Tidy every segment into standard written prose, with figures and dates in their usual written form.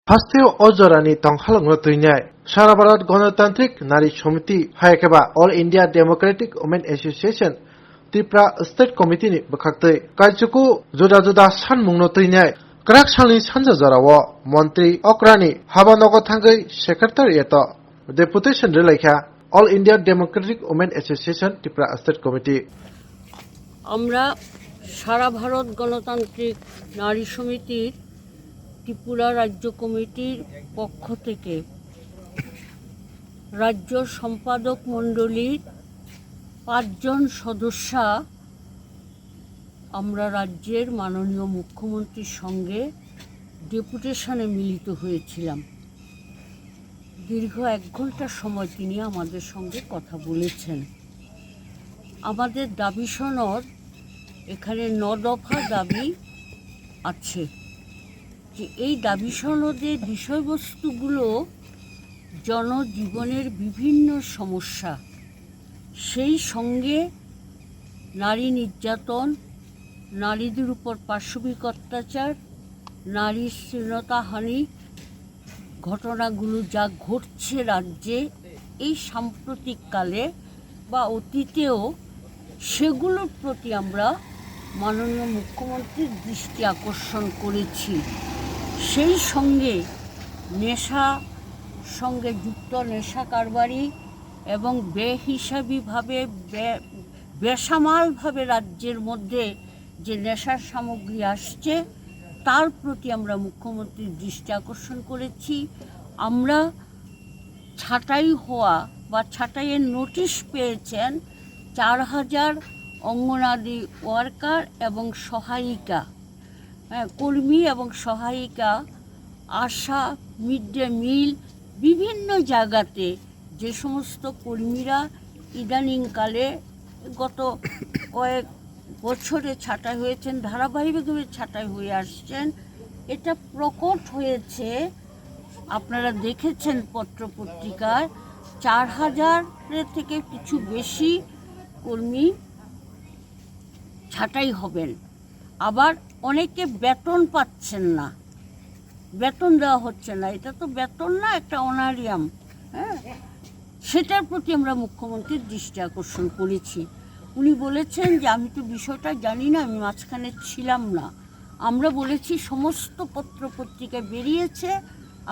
Hasteo Ojorani Tonghalong Tunyai, Sara Bharat Ganatantrik Nari Samiti Hayakeba All India Democratic Women Association, Tripura State Committee ni Bakhaktei, Kaichuku Joda Joda Sanmungno Tunyai, Krakshani Sanja Jarawo, Montri Okrani, Habanogo Tangai Secretariat, Deputation Relaika, All India Democratic Women Association, Tripura State Committee. আমরা সারা ভারত গণতান্ত্রিক নারী সমিতির ত্রিপুরা রাজ্য কমিটির পক্ষ থেকে রাজ্য সম্পাদক মণ্ডলীর 5 জন সদস্যা আমরা রাজ্যের মাননীয় মুখ্যমন্ত্রীর সঙ্গে ডেপুটেশনে মিলিত হয়েছিলাম। দীর্ঘ 1 ঘন্টা সময় তিনি আমাদের সঙ্গে কথা বলেছেন। আমাদের দাবি সনদ এখানে 9 দফা দাবি আছে, যে এই দাবি সনদের বিষয়বস্তুগুলো জনজীবনের বিভিন্ন সমস্যা, সেই সঙ্গে নারী নির্যাতন, নারীদের উপর পাশবিক অত্যাচার, নারীর শ্লীলতাহানি ঘটনাগুলো যা ঘটছে রাজ্যে এই সাম্প্রতিককালে বা অতীতেও, সেগুলোর প্রতি আমরা মাননীয় মুখ্যমন্ত্রীর দৃষ্টি আকর্ষণ করেছি। সেই সঙ্গে নেশা সঙ্গে যুক্ত নেশা কারবারি এবং বেহিসাবিভাবে বেসামালভাবে রাজ্যের মধ্যে যে নেশার সামগ্রী আসছে তার প্রতি আমরা মুখ্যমন্ত্রীর দৃষ্টি আকর্ষণ করেছি। আমরা ছাঁটাই হওয়া বা ছাঁটাইয়ের নোটিশ পেয়েছেন 4000 অঙ্গনাদি ওয়ার্কার এবং সহায়িকা কর্মী এবং সহায়িকা, আশা, মিড ডে মিল, বিভিন্ন জায়গাতে যে সমস্ত কর্মীরা ইদানিংকালে গত কয়েক বছরে ছাঁটাই হয়েছেন, ধারাবাহিকভাবে ছাঁটাই হয়ে আসছেন। এটা প্রকট হয়েছে, আপনারা দেখেছেন পত্রপত্রিকায় 4000 থেকে কিছু বেশি কর্মী ছাঁটাই হবেন। আবার অনেকে বেতন পাচ্ছেন না, বেতন দেওয়া হচ্ছে না, এটা তো বেতন না, একটা অনারিয়াম। সেটার প্রতি আমরা মুখ্যমন্ত্রীর দৃষ্টি আকর্ষণ করেছি। উনি বলেছেন যে আমি তো বিষয়টা জানি না, আমি মাঝখানে ছিলাম না। আমরা বলেছি সমস্ত পত্রপত্রিকায় বেরিয়েছে,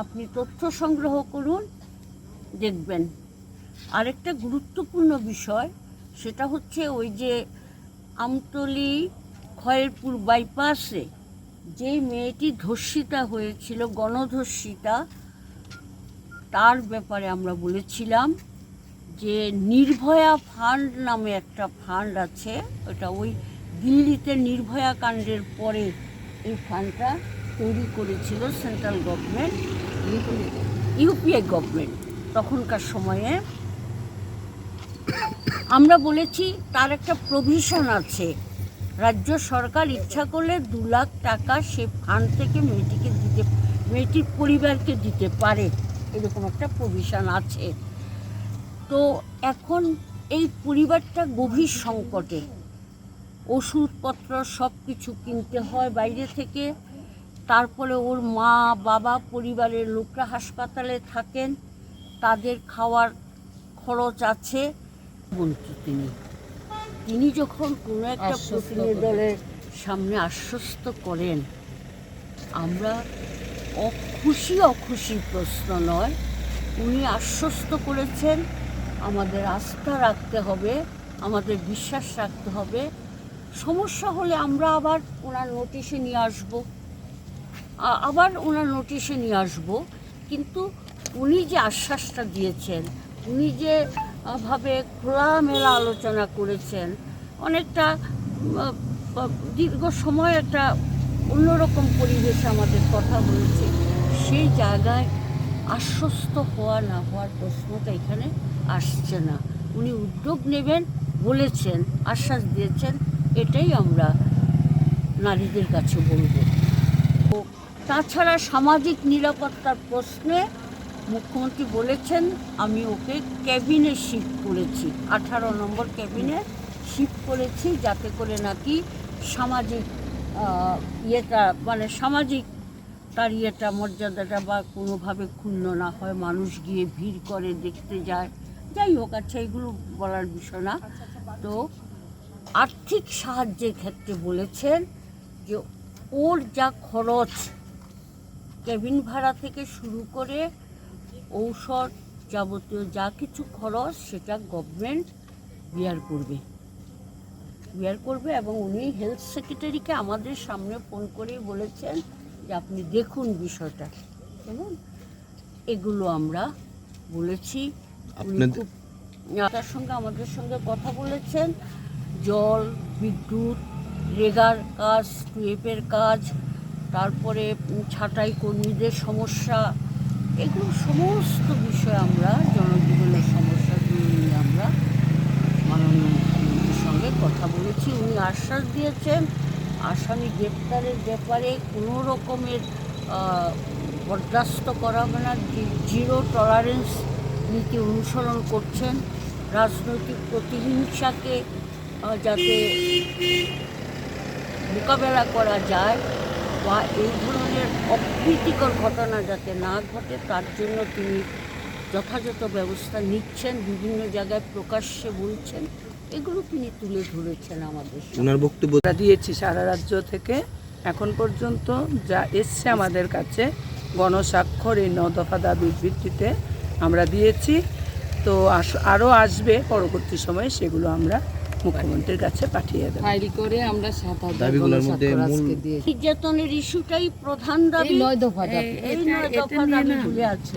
আপনি তথ্য সংগ্রহ করুন, দেখবেন। আরেকটা গুরুত্বপূর্ণ বিষয় সেটা হচ্ছে ওই যে আমতলী খয়েরপুর বাইপাসে যে মেয়েটি ধর্ষিতা হয়েছিল, গণধর্ষিতা, তার ব্যাপারে আমরা বলেছিলাম যে নির্ভয়া ফান্ড নামে একটা ফান্ড আছে, ওটা ওই দিল্লিতে নির্ভয়া কাণ্ডের পরে এই ফান্ডটা তৈরি করেছিল সেন্ট্রাল গভর্নমেন্ট, ইউপিএ গভর্নমেন্ট তখনকার সময়ে। আমরা বলেছি তার একটা প্রভিশন আছে, রাজ্য সরকার ইচ্ছা করলে 2 লাখ টাকা সে ফান্ড থেকে মেয়েটির পরিবারকে দিতে পারে, এরকম একটা প্রভিশন আছে। তো এখন এই পরিবারটা গভীর সংকটে, ওষুধপত্র সব কিছু কিনতে হয় বাইরে থেকে, তারপরে ওর মা বাবা পরিবারের লোকরা হাসপাতালে থাকেন, তাদের খাওয়ার খরচ আছে। মন্ত্রী তিনি যখন কোনো একটা প্রতিনিধি দলের সামনে আশ্বস্ত করেন, আমরা অখুশি প্রশ্ন নয়, উনি আশ্বস্ত করেছেন আমাদের আস্থা রাখতে হবে, আমাদের বিশ্বাস রাখতে হবে, সমস্যা হলে আমরা আবার ওনার নোটিশে নিয়ে আসবো। কিন্তু উনি যে আশ্বাসটা দিয়েছেন, উনি যে ভাবে খোলামেলা আলোচনা করেছেন, অনেকটা দীর্ঘ সময় একটা অন্যরকম পরিবেশে আমাদের কথা হয়েছে, সেই জায়গায় আশ্বস্ত হওয়া না হওয়ার প্রশ্নটা এখানে আসছে না। উনি উদ্যোগ নেবেন বলেছেন, আশ্বাস দিয়েছেন, এটাই আমরা নারীদের কাছে বলব। তাছাড়া সামাজিক নিরাপত্তার প্রশ্নে মুখ্যমন্ত্রী বলেছেন আমি ওকে ক্যাবিনে শিফট করেছি, 18 নম্বর ক্যাবিনে শিফট করেছি, যাতে করে নাকি সামাজিক সামাজিক তার ইয়েটা মর্যাদাটা বা কোনোভাবে ক্ষুণ্ণ না হয়, মানুষ গিয়ে ভিড় করে দেখতে যায়, যাই হোক, আচ্ছা এগুলো বলার বিষয় না। তো আর্থিক সাহায্যের ক্ষেত্রে বলেছেন যে ওর যা খরচ, কেবিন ভাড়া থেকে শুরু করে ঔষধ যাবতীয় যা কিছু খরচ সেটা গভর্নমেন্ট বিয়ার করবে এবং উনি হেলথ সেক্রেটারিকে আমাদের সামনে ফোন করেই বলেছেন যে আপনি দেখুন বিষয়টা কেমন। এগুলো আমরা বলেছি, উনি খুব তার সঙ্গে আমাদের সঙ্গে কথা বলেছেন। জল, বিদ্যুৎ, রেগার কাজ, টুয়েপের কাজ, তারপরে ছাঁটাই কর্মীদের সমস্যা, এগুলো সমস্ত বিষয় আমরা জনজীবনের সমস্যাগুলো নিয়ে আমরা মাননীয় মুখ্যমন্ত্রীর সঙ্গে কথা বলেছি। উনি আশ্বাস দিয়েছেন আসামি গ্রেপ্তারের ব্যাপারে কোনো রকমের বরদাস্ত করা হবে না, জিরো টলারেন্স নীতি অনুসরণ করছেন। রাজনৈতিক প্রতিহিংসাকে যাতে মোকাবেলা করা যায় বা এই ধরনের অপ্রীতিকর ঘটনা যাতে না ঘটে তার জন্য তিনি যথাযথ ব্যবস্থা নিচ্ছেন, বিভিন্ন জায়গায় প্রকাশ্যে বলছেন, এগুলো তিনি তুলে ধরেছেন আমাদের সামনে। ওনার বক্তব্য আমরা দিয়েছি সারা রাজ্য থেকে এখন পর্যন্ত যা এসছে আমাদের কাছে গণস্বাক্ষর এই 9 দফা দাবির ভিত্তিতে আমরা দিয়েছি। তো আরও আসবে পরবর্তী সময়ে, সেগুলো আমরা মুখ্যমন্ত্রীর কাছে পাঠিয়ে দেব। ফাইল করে আমরা 7,000 দাবিগুলোর মধ্যে আজকে দিয়েছি। নির্যাতনের ইস্যুটাই প্রধান দাবি। এই 9 দফা দাবি। এই 9 দফা দাবি আছে।